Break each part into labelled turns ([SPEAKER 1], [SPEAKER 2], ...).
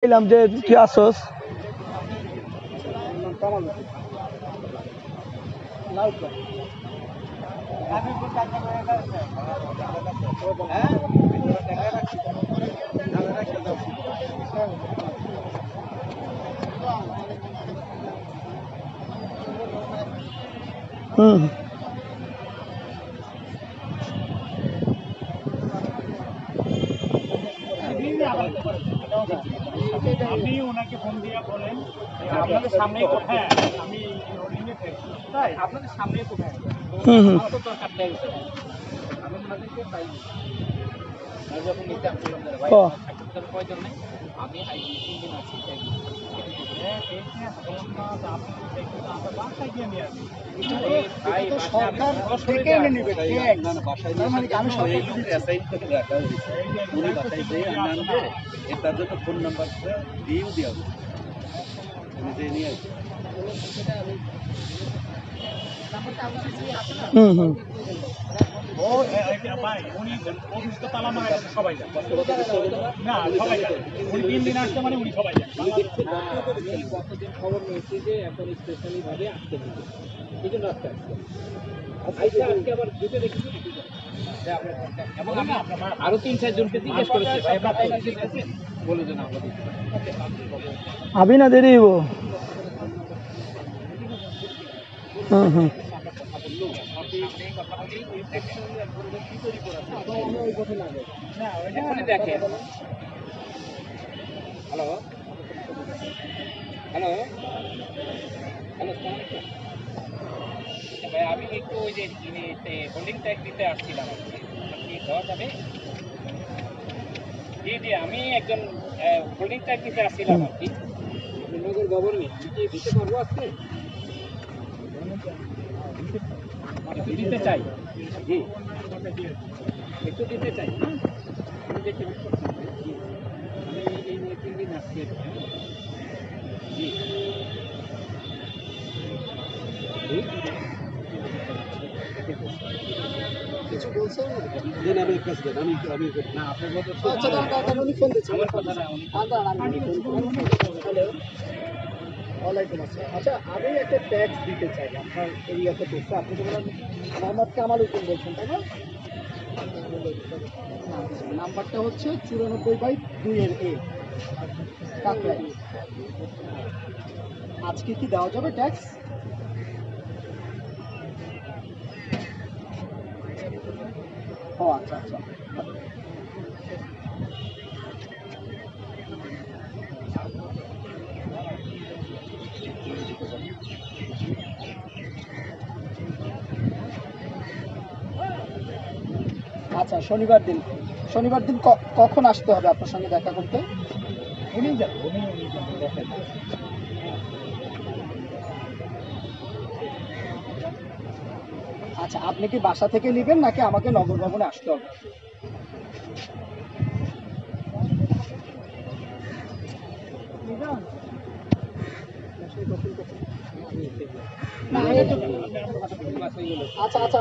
[SPEAKER 1] এলাম যে তুই আসস হুম
[SPEAKER 2] আপনি ওনাকে ফোন দিয়ে বলেন আপনাদের সামনেই কোথায় আমি তাই আপনাদের সামনেই কোথায়
[SPEAKER 1] হুম হুম
[SPEAKER 2] তো দরকার নেই আমি ওনাদেরকে পাই যখন নিতে আসছি ভাই কয়জন নেই আমি আইডি 3 দিন আছি তাই
[SPEAKER 3] তার জন্য ফোন নাম্বারটা দিয়েও দেওয়া হবে নিজে নিয়ে আসবে
[SPEAKER 1] হুম হুম
[SPEAKER 2] উনি অফিস তো তালা মারা গেছে সবাই না সবাই উনি 3 দিন আসছে মানে উনি সবাই কতদিন খবর নিয়েছি যে এখন স্পেশালি ভাবে আসতে দিবে এই জন্য আসতে আজকে আবার দুটো দেখি এবং আমি আরো 3-4 জনকে জিজ্ঞেস করেছি বলে দেন আমরা
[SPEAKER 1] আবি না দেরি হইব হুম হুম
[SPEAKER 2] দেখেন হ্যালো হ্যালো হ্যালো ভাই আমি একটু ওই যে হোল্ডিং ট্যাক্স দিতে আসছিলাম কি দেওয়া যাবে জি জি আমি একজন হোল্ডিং ট্যাক্স দিতে আসছিলাম আর কি নগর গভর্নমেন্ট কি দিতে পারবো আজকে একটু দিতে চাই জি একটু দিতে চাই আমি দেখতে আমি এই নিয়ে 3 দিন আসছি জি কিছু বলছেন
[SPEAKER 3] আমি কাজ করি আমি
[SPEAKER 2] না আপনার মতো
[SPEAKER 4] আচ্ছা দাঁড়ান উনি ফোন দিচ্ছেন
[SPEAKER 2] আমার কথা না উনি
[SPEAKER 4] হ্যালো ওয়ালাইকুম আসসালাম আচ্ছা আমি একটা ট্যাক্স দিতে চাই আপনার এরিয়াতে পড়ছে আপনি তো বলেন মোহাম্মদ কামাল উদ্দিন বলছেন তাই না নাম্বারটা হচ্ছে 94/2 কাকরাই আজকে কি দেওয়া যাবে ট্যাক্স ও আচ্ছা আচ্ছা আচ্ছা শনিবার দিন কখন আসতে হবে আপনার সঙ্গে দেখা করতে
[SPEAKER 2] উনি যান উনি দেখেন
[SPEAKER 4] আচ্ছা আপনি কি বাসা থেকে নেবেন নাকি আমাকে নগর ভবনে আসতে হবে আচ্ছা আচ্ছা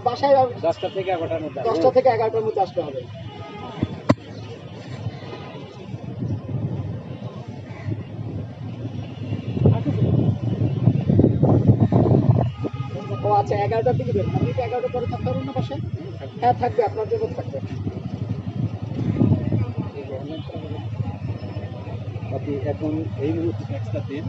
[SPEAKER 4] বাসায়
[SPEAKER 2] 10টা থেকে 11টার মধ্যে
[SPEAKER 4] 10টা থেকে 11টার মধ্যে আসতে হবে ও আচ্ছা 11টার দিকে বের আপনি কি 11টার পরে থাকতে পারবেন না বাসায় হ্যাঁ থাকবে আপনার জন্য থাকবে
[SPEAKER 3] আপনি এখন এই মুহূর্তে ট্যাক্সটা দিন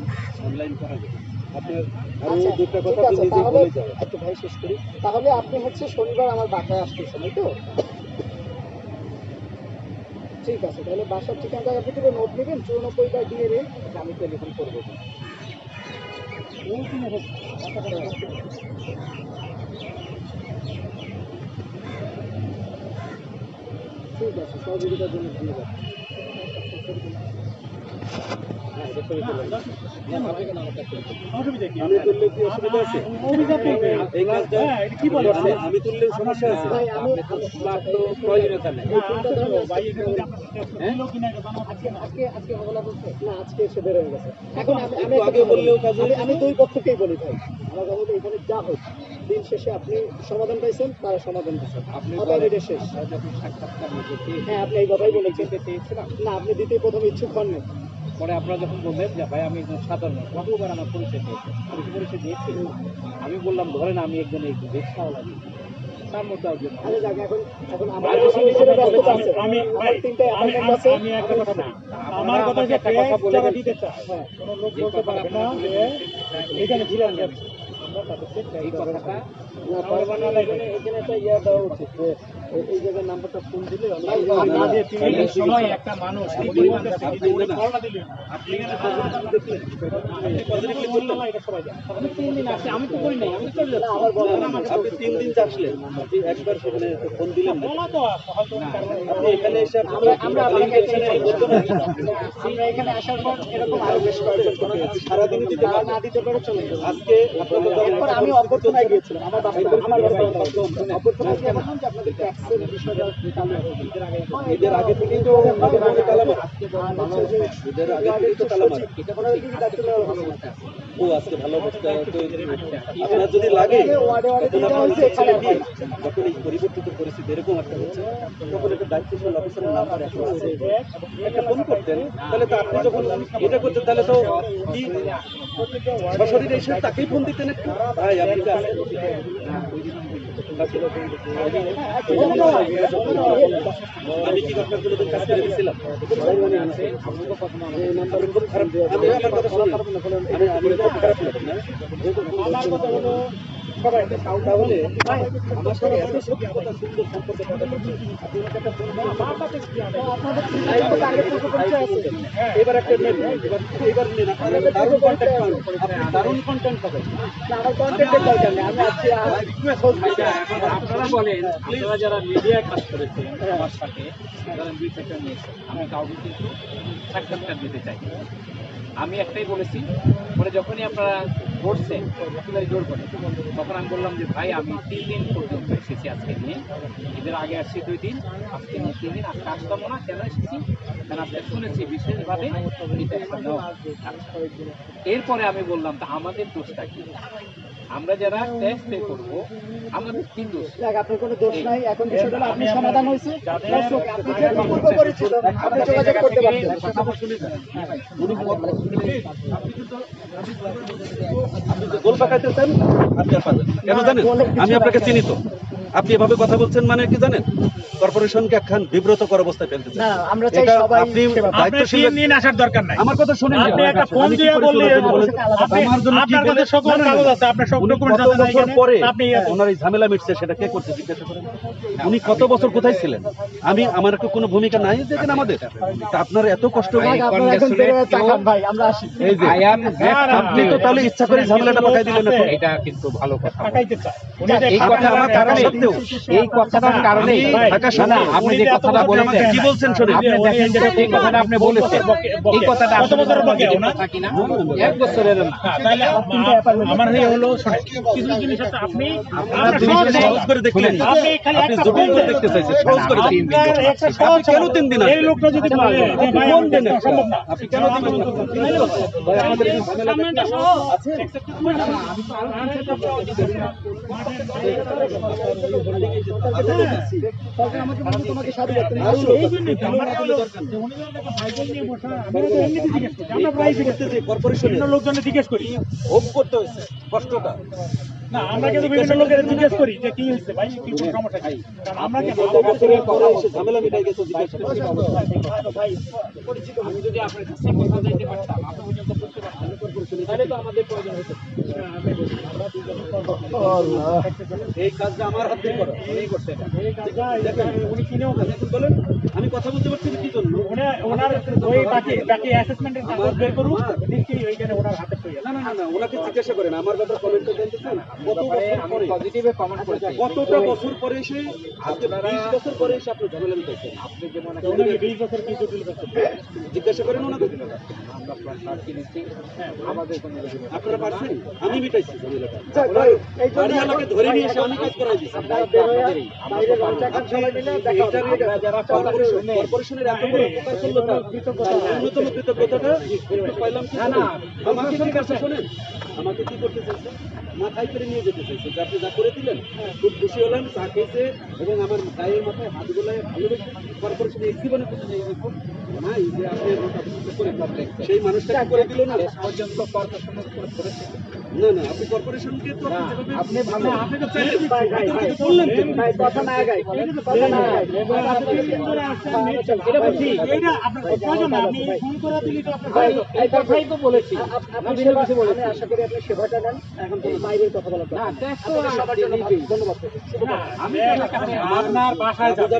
[SPEAKER 3] অনলাইন করা যাবে আপনার আরো
[SPEAKER 4] আচ্ছা,
[SPEAKER 3] দুটো
[SPEAKER 4] ঠিক
[SPEAKER 3] কথা
[SPEAKER 4] আছে,
[SPEAKER 3] আপনি নিজে
[SPEAKER 4] তাহলে
[SPEAKER 3] বলে যাবেন
[SPEAKER 4] একটু ভাই শেষ করি তাহলে আপনি হচ্ছে শনিবার আমার বাসায় আসতেছেন এই তো ঠিক আছে তাহলে বাসার ঠিকানাটা আপনি কিন্তু নোট নেবেন 94/2
[SPEAKER 3] আমি টেলিফোন করবো
[SPEAKER 4] ঠিক আছে সহযোগিতার জন্য ধন্যবাদ
[SPEAKER 2] অসুবিধা কি?
[SPEAKER 3] আমি তুললে কি অসুবিধা আছে?
[SPEAKER 2] অভিযোগ করবে।
[SPEAKER 3] এই কাজটা
[SPEAKER 2] হ্যাঁ, এটা কি বলে?
[SPEAKER 3] আমি তুললে সমস্যা আছে?
[SPEAKER 4] ভাই আমি
[SPEAKER 3] প্রয়োজনীয়তা নেই।
[SPEAKER 2] ভাই, এটা যদি আপনার দিল কিনা এটা জানা থাকবে না।
[SPEAKER 4] আজকে হবলা বলছে না, আজকে এসে বের হয়ে গেছে। এখন আমি
[SPEAKER 3] একটু আগে বললেও কাজ হতো।
[SPEAKER 4] আমি দুই পক্ষকেই বলি ভাই, আমার কথা হলো এখানে যা হোক দিন শেষে আপনি সমাধান পাইছেন, তারা সমাধান দিচ্ছেন,
[SPEAKER 3] আপনি
[SPEAKER 4] অতএব এটা শেষ।
[SPEAKER 3] যখন সাক্ষাৎকার নিতে
[SPEAKER 4] হ্যাঁ, আপনি এই কথাই বলেছেন। না, আপনি দ্বিতীয় প্রথম ইচ্ছুক হননি।
[SPEAKER 2] পরে আপনারা যখন বললেন যে ভাই আমি একজন সাধারণ, কতবার আমার পরিচয় দিয়েছে, আমি কি পরিচয় দিয়েছি? আমি বললাম ধরেন আমি একজন এই রিক্সাওয়ালা, তার মধ্যে একজন
[SPEAKER 4] আরে যাক, এখন এখন আমার
[SPEAKER 2] আমি-
[SPEAKER 4] দেশের নিজেরও ব্যস্ততা আছে।
[SPEAKER 2] আমি
[SPEAKER 4] আমার তিনটে অ্যাপার্টমেন্ট আছে।
[SPEAKER 2] আমি একটা কথা বলি, আমার কথা যে
[SPEAKER 3] একটা কথা বলে
[SPEAKER 2] যারা
[SPEAKER 3] দিচ্ছি।
[SPEAKER 2] দিতে চায়, কোনো লোক বলতে পারবে না যে এখানে ছিলেন যাচ্ছে, আমরা তাদেরকে
[SPEAKER 3] এই কথাটা
[SPEAKER 4] না, পারবেন না, এখানে একটা ইয়া দেওয়া উচিত যে এই জায়গার নাম্বারটা ফোন দিলে
[SPEAKER 2] না যে তিনি এই সময় একটা মানুষ এই পরিমাণটা থেকে উনি করোনা দিলেন না। আপনি এখানে পজিটিভলি বললেন না, এটা সবাই জানে। আপনি 3 দিন আসে, আমি তো করি নাই, আমি তো চলে যাচ্ছি।
[SPEAKER 4] আমার বলা
[SPEAKER 3] আপনি 3 দিন আসলেন, আপনি একবার সেখানে ফোন দিলেন না।
[SPEAKER 2] বলা তো আছে, হয়তো কারণ
[SPEAKER 3] আপনি এখানে এসে
[SPEAKER 4] আমরা এখানে আসার পর এরকম আরো বেশ কয়েকজন
[SPEAKER 3] সারাদিনই দিতে
[SPEAKER 4] যারা
[SPEAKER 3] পারবেন।
[SPEAKER 4] না দিতে পারে চলে যাবে।
[SPEAKER 3] আজকে আপনাদের
[SPEAKER 4] এরপর আমি অভ্যর্থনায় গিয়েছিলাম, আমার বাসায় অভ্যর্থনায় গিয়ে বললাম যে আপনাদের ট্যাক্সের বিষয়টা চালু হবে।
[SPEAKER 3] ঈদের আগে থেকেই তো মোটামুটি তালা মারা। ঈদের আগে থেকেই তো তালা মারা।
[SPEAKER 4] ওনাদের কিছু দায়িত্ব নেওয়া হবে।
[SPEAKER 3] ও আজকে ভালো অবস্থা তো আপনার যদি লাগে
[SPEAKER 4] ওয়ার্ডে ওয়ার্ডে
[SPEAKER 3] তখন
[SPEAKER 4] দিতে
[SPEAKER 3] আপনার
[SPEAKER 4] হয়েছে, এখানে
[SPEAKER 3] কাছে
[SPEAKER 4] হয়
[SPEAKER 3] গিয়ে যখন এই পরিবর্তিত পরিস্থিতি এরকম একটা হচ্ছে তখন একটা দায়িত্বশীল অফিসারের নাম্বার এখন আছে, একটা ফোন করতেন, তাহলে তো আপনি যখন এটা করতেন তাহলে তো কি সশরীরে এসে তাকেই ফোন দিতেন একটু, ভাই আপনি কি আছেন? আমি কি আপনার কোনোদিন কাজ করে দিয়েছিলাম? আমি খুব খারাপ, আমি আমার কথা শুনুন, আমি খুব খারাপ লোক না।
[SPEAKER 2] আমার কথা হলো
[SPEAKER 3] তাহলে আমার সাথে এত সত্যি কথা সুন্দর সম্পর্ক কথা বলছেন, আপনি আমাকে একটা ফোন দিলেন। এবার একটা নেন, এবার নেন, আপনারা দারুণ কন্ট্যাক্ট পান, আপনি দারুণ কন্টেন্ট পাবেন।
[SPEAKER 4] আমার কন্টেন্টের দরকার নেই, আমি আজকে
[SPEAKER 2] আপনারা বলেন, আপনারা যারা মিডিয়ায় কাজ করেছেন আমার সাথে, যারা দুই সেক্টর নিয়েছেন, আমি কাউকে কিন্তু সাক্ষাৎকার দিতে চাই। আমি একটাই বলেছি, পরে যখনই আপনারা করছেন একেবারে জোর করে, তখন আমি বললাম যে ভাই আমি 3 দিন পর্যন্ত এসেছি আজকে নিয়ে, ঈদের আগে আসছি 2 দিন, আজকে নিয়ে 3 দিন, আজকে আসতাম না। কেন এসেছি? কারণ আজকে শুনেছি বিশেষভাবে এটা একটা নেওয়া। আচ্ছা। এরপরে আমি বললাম তা আমাদের দোষটা কি? আমরা যারা ট্যাক্স পে করবো আমাদের কি দোষ?
[SPEAKER 4] যাক, আপনার কোনো দোষ নাই। এখন বিষয়টা হলো আপনি সমাধান হয়েছে, That's okay, আপনি যেহেতু পূর্ব পরিচিত, আপনি যোগাযোগ করতে পারতেন।
[SPEAKER 3] আপনি যে গোল পাকাইতেছেন আপনি আর পাবেন না। কেন জানেন? আমি আপনাকে চিনি তো। আপনি এভাবে কথা বলছেন মানে কি জানেন? কর্পোরেশনকে একখান বিব্রতকর অবস্থায় ফেলতেছেন।
[SPEAKER 4] না, আমরা চাই
[SPEAKER 3] এটা
[SPEAKER 4] সবাই
[SPEAKER 3] আপনি
[SPEAKER 4] সেবা পাক।
[SPEAKER 3] দায়িত্বশীল,
[SPEAKER 2] 3 দিন আসার দরকার নাই।
[SPEAKER 3] আমার কথা শুনেন।
[SPEAKER 2] আপনি একটা ফোন দিয়ে বললে
[SPEAKER 3] আমার জন্য কি
[SPEAKER 2] আপনার কাছে
[SPEAKER 3] বলে-
[SPEAKER 2] সকল
[SPEAKER 3] না, না, না,
[SPEAKER 2] কাগজ
[SPEAKER 3] না।
[SPEAKER 2] আছে, আপনার সব
[SPEAKER 3] উনি
[SPEAKER 2] ডকুমেন্ট
[SPEAKER 3] কত
[SPEAKER 2] আছে
[SPEAKER 3] বছর
[SPEAKER 2] এখানে,
[SPEAKER 3] পরে
[SPEAKER 2] আপনি
[SPEAKER 3] ওনার এই ঝামেলা মিটছে সেটা কে করছে জিজ্ঞাসা করেন। উনি কত বছর কোথায় ছিলেন? আমার একটু কোনো ভূমিকা নাই দেখেন আমাদের। তা আপনার এত কষ্ট
[SPEAKER 4] যাক, আপনারা এখন বের হয়ে চা খান ভাই, আমরা আসি।
[SPEAKER 3] এই যে আপনি তো তাহলে ইচ্ছা করে ঝামেলাটা পাকাই দিলেন না।
[SPEAKER 2] এটা কিন্তু ভালো কথা পাকাইতে চায়। উনি যে
[SPEAKER 3] এই কথা আমার থাকা সত্ত্বেও
[SPEAKER 2] এই কথাটার কারণে
[SPEAKER 3] থাকা সত্ত্বেও
[SPEAKER 2] আপনি যে কথাটা
[SPEAKER 3] আপনি আমাকে কি বলছেন শুনেন।
[SPEAKER 2] আপনি দেখেন যে এই কথাটা আপনি বলেছেন, এই কথাটা কত বছরের বকেও না থাকি না, 1 বছরের না। তাহলে আমার হয়ে হলো শুনে কিছু জিনিস আছে, আপনি
[SPEAKER 3] আপনারা জিনিসটা সহজ করে দেখলেন,
[SPEAKER 2] আপনি খালি
[SPEAKER 3] আপনি
[SPEAKER 2] একটা
[SPEAKER 3] জটিল
[SPEAKER 2] ফোন
[SPEAKER 3] করে
[SPEAKER 2] দেন।
[SPEAKER 3] দেখতে চাইছেন, সহজ করে দেখেন।
[SPEAKER 2] আপনার একটা
[SPEAKER 3] আপনি
[SPEAKER 2] সহজ
[SPEAKER 3] কেন 3 দিন
[SPEAKER 2] এই
[SPEAKER 3] আসবেন?
[SPEAKER 2] লোকটা যদি বলে যে ভাই
[SPEAKER 3] ফোন
[SPEAKER 2] আমি
[SPEAKER 3] দেন
[SPEAKER 2] দেখতে
[SPEAKER 3] একটা।
[SPEAKER 2] সম্ভব না,
[SPEAKER 3] আপনি কেন দিবেন না? ভাই আমাদের কি ঝামেলা আছে?
[SPEAKER 4] তখন আমাকে বলুন, তোমাকে সাধু করতে হবে।
[SPEAKER 2] এই জন্যই তো আমার হলো যে উনি যখন একটা সাইকেল নিয়ে বসা, আমরা তো এমনিতে জিজ্ঞেস করি, আমরা প্রায় জিজ্ঞেস করি,
[SPEAKER 3] কর্পোরেশনে
[SPEAKER 2] বিভিন্ন লোকজনে জিজ্ঞেস করি।
[SPEAKER 3] ভোগ করতে হয়েছে কষ্টটা।
[SPEAKER 2] না, আমরা কিন্তু বিভিন্ন লোকের জিজ্ঞেস করি যে কি হয়েছে ভাই, কি কোন সমস্যা কি? কারণ আমরা কেন
[SPEAKER 3] বছরের পরে এসে ঝামেলা মিটাই গেছে জিজ্ঞাসা করতে।
[SPEAKER 2] আমি যদি আপনার কাছে কথা দিতে পারতাম, আপনি পর্যন্ত করতে পারতাম, তাহলে তো আমাদের প্রয়োজন হতো।
[SPEAKER 3] এই কাজটা আমার হাত দিয়ে করা, উনি করতে না।
[SPEAKER 2] এই কাজটা উনি কিনেও
[SPEAKER 3] এখন বলেন আমি কথা বলতে পারছি না কি জন্য?
[SPEAKER 2] ওনার ওই বাকি অ্যাসেসমেন্টের কাগজ বের করুন, নিশ্চয়ই ওইখানে ওনার হাতে সই আছে।
[SPEAKER 3] না, ওনাকে জিজ্ঞাসা করেন আমার ব্যাপারে কমেন্টটা জানতেছেন। কত বছর পরে
[SPEAKER 4] পজিটিভে কমেন্ট করেছি।
[SPEAKER 3] কতটা বছর পরে এসে আজকে 20 বছর পরে এসে আপনি ঝামেলা মিটাইছেন।
[SPEAKER 4] আপনি যেমন
[SPEAKER 2] তো উনি 20 বছর কি জটিল করছেন?
[SPEAKER 3] জিজ্ঞাসা করেন ওনাকে।
[SPEAKER 4] আমরা প্লাট কিনেছি, আমাদের কোনো
[SPEAKER 3] আপনারা পারছেন? আমি মিটাইছি ঝামেলাটা।
[SPEAKER 4] এই জন্য
[SPEAKER 3] বাড়িওয়ালাকে ধরে নিয়ে এসে আমি কাজ করাই দিচ্ছি।
[SPEAKER 4] আপনারা বের হয়ে বাইরে লঞ্চা খান সবাই মিলে দেখা হবে। যারা
[SPEAKER 3] কর্পোরেশনের এত বড় উপকার করলো না, অন্যতম কৃতজ্ঞতাটা পাইলাম কি জানেন? আমাকে কি করতে শোনেন, আমাকে কি করতে চাইছে, মাথায় করে নিয়ে যেতে চাইছে যে আপনি যা করে দিলেন খুব খুশি হলাম, চা খেয়েছে এবং আমার গায়ের মাথায় হাত গোলায় ভালোবেসে কর্পোরেশনে এক জীবনে করতে চাই নাই যে আপনি করে সেই মানুষটা করে দিল না
[SPEAKER 4] পর্যন্ত কর্পোরেশনের উপরে করেছে।
[SPEAKER 3] না আপনি কর্পোরেশনকে তো
[SPEAKER 4] আপনি ভালো,
[SPEAKER 3] আপনি তো চাইলে বললেন তো।
[SPEAKER 4] ভাই কথা না আগাই, কথা না আগাই।
[SPEAKER 2] এটা বলছি, এইটা আপনার প্রয়োজন না, আপনি ফোন করে দিলে তো আপনার
[SPEAKER 4] ভাই, এই কথাই তো বলেছি। আপনি সেবা, আমি আশা করি আপনি সেবাটা নেন। এখন কোনো বাইরের কথা বলা না, আপনাদের সবার জন্য ধন্যবাদ।
[SPEAKER 2] আমি আপনার বাসায় যাব।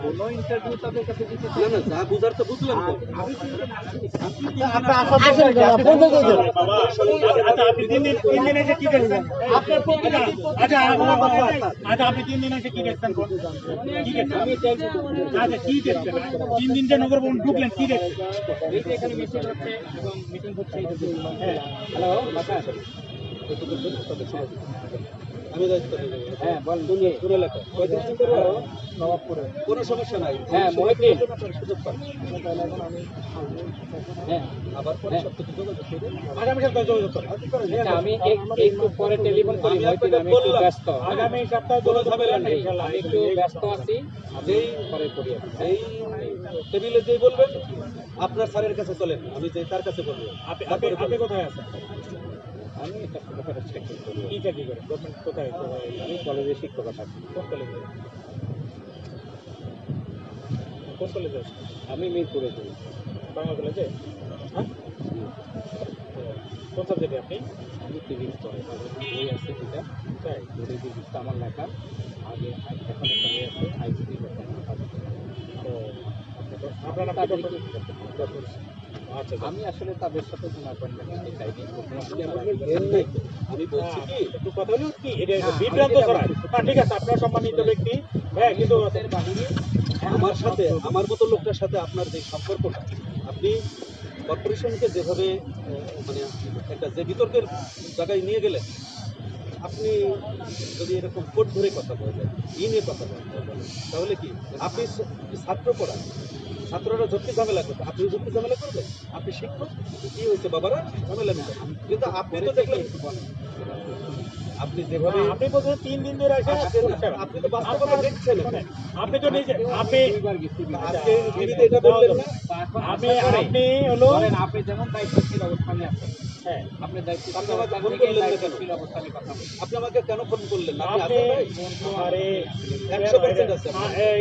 [SPEAKER 4] কোনো ইন্টারভিউ তাদের কাছে দিতে
[SPEAKER 3] না যা বুঝার তো বুঝলাম তো।
[SPEAKER 2] বাবা, আচ্ছা আপনি 3 দিন এসে কি দেখছেন? আপনার পত্রিকা, আচ্ছা আপনি 3 দিন এসে কি দেখছেন? কি দেখছেন? আচ্ছা কি দেখছেন? 3 দিন যে নগর ভবন ঢুকলেন, কি দেখছেন?
[SPEAKER 4] এই যে এখানে মিটিং হচ্ছে এবং মিটিং হচ্ছে এই যে
[SPEAKER 2] হ্যাঁ,
[SPEAKER 4] হ্যালো বাসা
[SPEAKER 3] আমি দায়িত্ব নিয়ে যাবো।
[SPEAKER 4] হ্যাঁ বল
[SPEAKER 3] কোন এলাকা কয়দিন করে
[SPEAKER 4] নবাবপুরে
[SPEAKER 3] কোনো সমস্যা নাই।
[SPEAKER 4] হ্যাঁ মহিউদ্দিন
[SPEAKER 3] সুযোগ পান।
[SPEAKER 4] হ্যাঁ
[SPEAKER 3] আবার পরে সব কিছু যোগাযোগ করে
[SPEAKER 2] আগামী সপ্তাহে যোগাযোগ করেন।
[SPEAKER 4] আচ্ছা, আমি একটু পরে টেলিফোন করি মহিউদ্দিন, আমি একটু ব্যস্ত।
[SPEAKER 2] আগামী সপ্তাহে যোগাযোগ করেন ইনশাআল্লাহ।
[SPEAKER 4] আমি একটু ব্যস্ত আছি,
[SPEAKER 3] যেই
[SPEAKER 4] পরে করি।
[SPEAKER 3] এই টেবিলে যেই বলবেন আপনার স্যারের কাছে চলেন, আমি যে তার কাছে বলবো।
[SPEAKER 2] আপনি কোথায় আছেন?
[SPEAKER 4] আমি একটা ছোটখাটো চাকরি করি।
[SPEAKER 2] কি চাকরি করেন? গভর্নমেন্ট কোথায়?
[SPEAKER 4] আমি কলেজে শিক্ষকতা থাকি।
[SPEAKER 2] কোন কলেজে? কোন কলেজে আছেন?
[SPEAKER 4] আমি মিরপুরে করি।
[SPEAKER 2] বাংলা কলেজে? হ্যাঁ? কোন সাবজেক্টে আপনি?
[SPEAKER 4] আমি সিভিক্স পড়াই, বই আছে দুটা,
[SPEAKER 2] তাই?
[SPEAKER 4] দুটো সিভিক্সটা আমার লেখা। আগে এখন একটা বই আছে আইসিটি
[SPEAKER 2] তো আপনার নাম কি? ডক্টর। আচ্ছা,
[SPEAKER 4] আমি আসলে তাদের সাথে কোনো অ্যাপয়েন্টমেন্ট নিতে চাইনি।
[SPEAKER 3] আমি বলছি কি
[SPEAKER 2] একটু কথা হলো কি এটা বিভ্রান্ত ছড়ায়। ঠিক আছে, আপনার সম্মানিত ব্যক্তি, হ্যাঁ, কিন্তু
[SPEAKER 4] ওদের বাহিরে
[SPEAKER 3] আমার সাথে আমার মতো লোকটার সাথে আপনার যে সম্পর্কটা, আপনি কর্পোরেশনকে যেভাবে মানে একটা যে বিতর্কের জায়গায় নিয়ে গেলেন, আপনি যদি এরকম কোর্ট ধরে কথা বলেন, নিয়ে কথা বলেন, তাহলে কি আপনি ছাত্র পড়ান, ছাত্ররা ঝক্কি ঝামেলা করবে, আপনি ঝক্কি ঝামেলা করবেন? আপনি শিক্ষক, কি হয়েছে বাবারা ঝামেলা নেবেন, কিন্তু আপনি তো দেখলেন আপনি যেভাবে
[SPEAKER 2] আপনি বলছেন 3 দিন ধরে এসে
[SPEAKER 3] আপনি তো বাস্তবতা দেখছেন।
[SPEAKER 2] আপনি তো নিজে আপনি
[SPEAKER 3] আজকে টিভিতে এটা বললেন না,
[SPEAKER 2] আপনি হলো
[SPEAKER 4] ধরেন আপনি যেমন দায়িত্বশীল অবস্থানে আছেন,
[SPEAKER 2] হ্যাঁ,
[SPEAKER 4] আপনি দায়িত্বশীল
[SPEAKER 3] আপনি আমাকে
[SPEAKER 4] অবস্থান
[SPEAKER 3] ফোন
[SPEAKER 4] থেকে
[SPEAKER 3] করলেন না কেন?
[SPEAKER 4] দায়িত্বশীল অবস্থানে কথা বলছেন।
[SPEAKER 3] আপনি আমাকে কেন ফোন করলেন না? আপনি
[SPEAKER 2] আপনি
[SPEAKER 3] আছেন ভাই?
[SPEAKER 2] আরে
[SPEAKER 3] 100% আছে।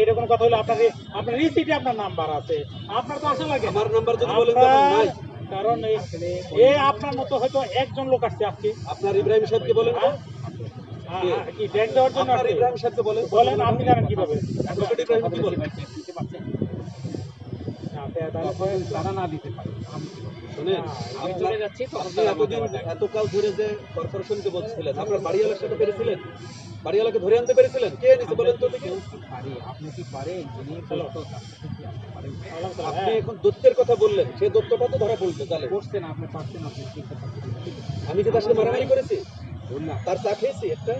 [SPEAKER 2] এরকম কথা হলো আপনার রিসিটে আপনার নাম্বার আছে, আপনার তো আসা লাগে না।
[SPEAKER 3] আমার নাম্বার যদি বলেন তো আমার নাই।
[SPEAKER 2] কারণ আপনার মতো হয়তো একজন লোক আসছে আজকে,
[SPEAKER 3] আপনার ইব্রাহিম সাহেবকে বলেন তো?
[SPEAKER 2] কি ট্যাগ দেওয়ার জন্য
[SPEAKER 3] আপনার
[SPEAKER 2] আসছে?
[SPEAKER 3] ইব্রাহিম সাহেবকে বলেন।
[SPEAKER 2] বলেন, আপনি জানেন কিভাবে?
[SPEAKER 3] অ্যাডভোকেট ইব্রাহিম কি বলেন?
[SPEAKER 4] তারা না দিতে পারে।
[SPEAKER 3] শুনেন,
[SPEAKER 4] আমি চলে যাচ্ছি তো
[SPEAKER 3] আপনি এতকাল ধরে যে কর্পোরেশনকে বলছিলেন, আপনার বাড়িওয়ালার সাথে পেরেছিলেন? বাড়িওয়ালাকে ধরে আনতে পেরেছিলেন? কে এনেছে বলেন তো দেখি?
[SPEAKER 4] কেউ কি পারে? আপনি কি পারেন? যিনি বলতো তার সাথে কি আপনি পারেন?
[SPEAKER 3] আপনি এখন দত্তের কথা বললেন, সেই দত্তটা তো ধরা পড়বে তাহলে।
[SPEAKER 4] করছেন, আপনি পারছেন, আপনি শিখতে পারছেন।
[SPEAKER 3] আমি কি তার সাথে মারামারি করেছি?
[SPEAKER 4] না,
[SPEAKER 3] তার চা খেয়েছি একটা?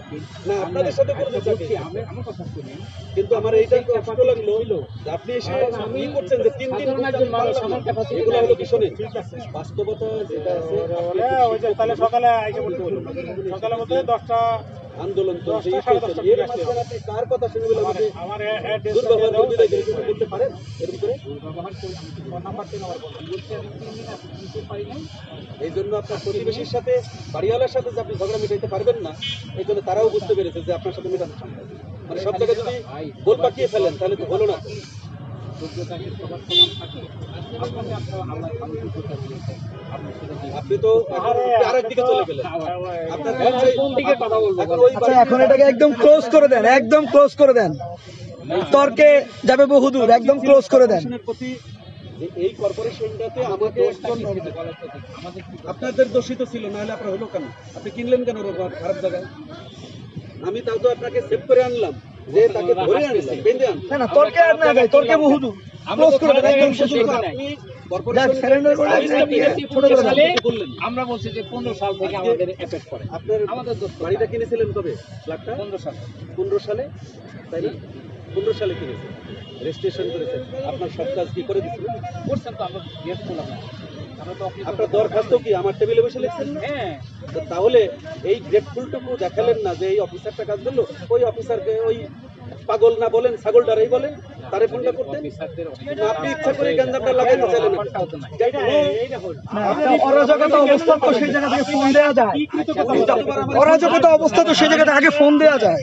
[SPEAKER 3] না আপনাদের সাথে করে চা খেয়েছি।
[SPEAKER 4] আমার কথা শুনেন।
[SPEAKER 3] কিন্তু আমার এইটা কষ্ট লাগলো যে আপনি এসে কি করছেন যে 3 দিন
[SPEAKER 4] সাধারণ একজন মানুষ, আমার capacity
[SPEAKER 3] এগুলো হলো কি শোনেন,
[SPEAKER 2] ঠিক আছে।
[SPEAKER 3] বাস্তবতা যেটা আছে,
[SPEAKER 2] ওই যে তাহলে সকালে আইসা বলতে বলুন, সকালে বলতে 10টা
[SPEAKER 3] আন্দোলন তো
[SPEAKER 2] 10টা,
[SPEAKER 3] সেই
[SPEAKER 2] সাড়ে
[SPEAKER 3] করছেন।
[SPEAKER 2] 10টা
[SPEAKER 3] এর মাঝখানে আপনি কার কথা শুনে বলে আমাকে
[SPEAKER 2] আমার অ্যাড্রেস
[SPEAKER 3] দুর্ব্যবহার দুর্বিদায় করে কিছু বলতে পারেন এরকম করে?
[SPEAKER 4] ব্যবহার করে আমি
[SPEAKER 2] ফোন নাম্বার 3 আমার বলুন।
[SPEAKER 4] বলছি আমি 3 দিন আপনি নিতে পারি নাই।
[SPEAKER 3] এই জন্য আপনার প্রতিবেশীর সাথে বাড়িওয়ালার সাথে যে আপনি ঝগড়া মিটাইতে পারবেন না, এই জন্য তারাও বুঝতে পেরেছে যে আপনার সাথে মেটানো সম্ভব। মানে সব জায়গায় যদি বোধ পাকিয়ে ফেলেন তাহলে তো হলো না।
[SPEAKER 4] যোগ্যতাকে সবার সমান থাকে। আপনাকে আল্লাহ ভালো যোগ্যতা দিয়েছেন, আপনি সেটা দিয়ে
[SPEAKER 3] আপনি তো আরেক দিকে চলে গেলেন। আপনার
[SPEAKER 4] কোন দিকে কথা বলবো?
[SPEAKER 3] এখন ওই
[SPEAKER 1] আচ্ছা এখন এটাকে একদম ক্লোজ করে দেন, একদম ক্লোজ করে দেন। তর্কে যাবে বহুদূর, একদম ক্লোজ করে দেন।
[SPEAKER 3] কর্পোরেশনের প্রতি যে এই কর্পোরেশনটাতে আমাকে আপনাদের দোষিত ছিল, নাহলে আপনার হলো কেন? আপনি কিনলেন কেন খারাপ জায়গায়? আমি তাও তো আপনাকে সেভ করে আনলাম, যে তাকে ধরে আনলাম, বেঁধে আনলাম।
[SPEAKER 1] না না, তর্কে আর না যায়, তর্কে বহুদূর, ক্লোজ করে দেন, একদম শেষ করে দেন।
[SPEAKER 3] আপনি
[SPEAKER 1] দেখ, surrender করে দেন, ছোট করে দেন।
[SPEAKER 3] বললেন
[SPEAKER 2] আমরা বলছি যে 15 সাল থেকে আমাদের এফেক্ট করে।
[SPEAKER 3] আপনার
[SPEAKER 2] আমাদের দোষ
[SPEAKER 3] বাড়িটা কিনেছিলেন কবে? ফ্ল্যাটটা
[SPEAKER 2] 15 সাল
[SPEAKER 3] 15 সালে, তাই না? 15 সালে কিনেছেন, রেজিস্ট্রেশন করেছেন, আপনার সব কাজ কি করে দিচ্ছিলেন?
[SPEAKER 2] করছেন তো আমরা জিজ্ঞেস করলাম না। আমরা তো অফিস
[SPEAKER 3] আপনার দরখাস্ত কি আমার টেবিলে বসে লিখছেন না?
[SPEAKER 2] হ্যাঁ
[SPEAKER 3] তো তাহলে এই গ্রেটফুলটুকু দেখালেন না যে এই অফিসারটা কাজ করলো? ওই অফিসারকে ওই পাগল না বলেন, ছাগলটারেই বলেন, তারে ফোনটা করতেন
[SPEAKER 2] অফিসারদের
[SPEAKER 3] না? আপনি ইচ্ছা করে গ্যাঞ্জামটা লাগাইতে চাইলেন না।
[SPEAKER 1] না, একটা অরাজকতা অবস্থা তো সেই জায়গা থেকে ফোন দেওয়া যায়। অরাজকতা অবস্থা তো সেই জায়গাতে আগে ফোন দেওয়া যায়।